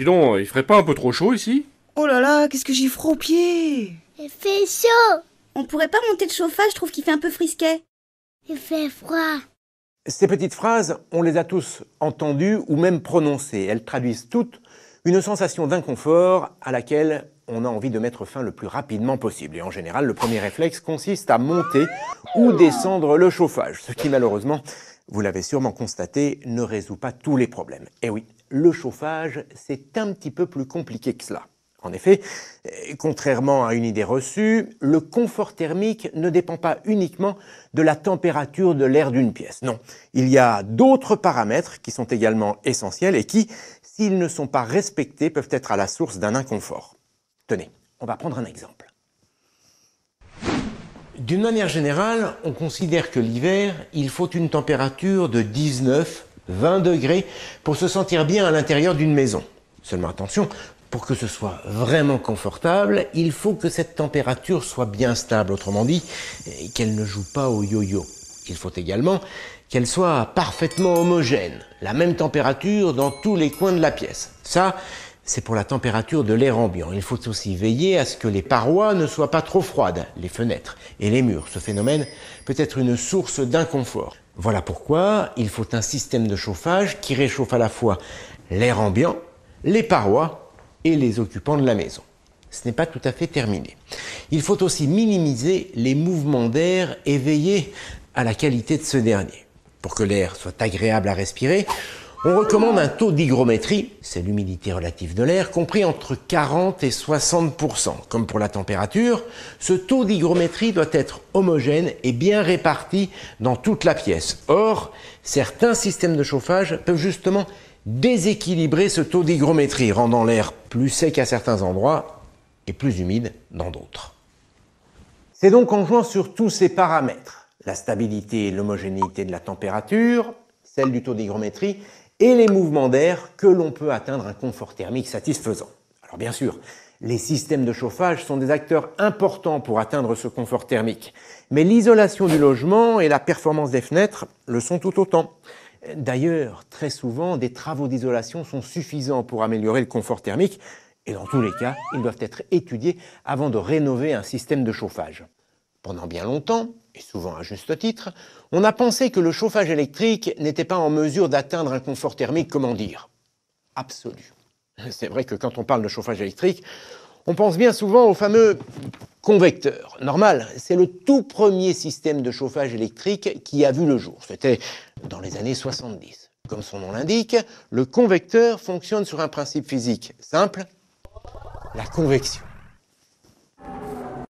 donc, il ferait pas un peu trop chaud ici? Oh là là, qu'est-ce que j'ai froid aux pieds! Il fait chaud. On pourrait pas monter le chauffage, je trouve qu'il fait un peu frisquet. Il fait froid. Ces petites phrases, on les a tous entendues ou même prononcées. Elles traduisent toutes une sensation d'inconfort à laquelle on a envie de mettre fin le plus rapidement possible. Et en général, le premier réflexe consiste à monter ou descendre le chauffage, ce qui malheureusement, vous l'avez sûrement constaté, ne résout pas tous les problèmes. Et oui, le chauffage, c'est un petit peu plus compliqué que cela. En effet, contrairement à une idée reçue, le confort thermique ne dépend pas uniquement de la température de l'air d'une pièce. Non, il y a d'autres paramètres qui sont également essentiels et qui, s'ils ne sont pas respectés, peuvent être à la source d'un inconfort. Tenez, on va prendre un exemple. D'une manière générale, on considère que l'hiver, il faut une température de 19-20 degrés pour se sentir bien à l'intérieur d'une maison. Seulement attention, pour que ce soit vraiment confortable, il faut que cette température soit bien stable, autrement dit, qu'elle ne joue pas au yo-yo. Il faut également qu'elle soit parfaitement homogène, la même température dans tous les coins de la pièce. Ça, c'est pour la température de l'air ambiant. Il faut aussi veiller à ce que les parois ne soient pas trop froides, les fenêtres et les murs. Ce phénomène peut être une source d'inconfort. Voilà pourquoi il faut un système de chauffage qui réchauffe à la fois l'air ambiant, les parois et les occupants de la maison. Ce n'est pas tout à fait terminé. Il faut aussi minimiser les mouvements d'air et veiller à la qualité de ce dernier. Pour que l'air soit agréable à respirer, on recommande un taux d'hygrométrie, c'est l'humidité relative de l'air, compris entre 40 et 60%. Comme pour la température, ce taux d'hygrométrie doit être homogène et bien réparti dans toute la pièce. Or, certains systèmes de chauffage peuvent justement déséquilibrer ce taux d'hygrométrie, rendant l'air plus sec à certains endroits et plus humide dans d'autres. C'est donc en jouant sur tous ces paramètres, la stabilité et l'homogénéité de la température, celle du taux d'hygrométrie et les mouvements d'air, que l'on peut atteindre un confort thermique satisfaisant. Alors bien sûr, les systèmes de chauffage sont des acteurs importants pour atteindre ce confort thermique, mais l'isolation du logement et la performance des fenêtres le sont tout autant. D'ailleurs, très souvent, des travaux d'isolation sont suffisants pour améliorer le confort thermique et dans tous les cas, ils doivent être étudiés avant de rénover un système de chauffage. Pendant bien longtemps, et souvent à juste titre, on a pensé que le chauffage électrique n'était pas en mesure d'atteindre un confort thermique, comment dire, absolu. C'est vrai que quand on parle de chauffage électrique, on pense bien souvent au fameux convecteur. Normal, c'est le tout premier système de chauffage électrique qui a vu le jour. C'était dans les années 70. Comme son nom l'indique, le convecteur fonctionne sur un principe physique simple, la convection.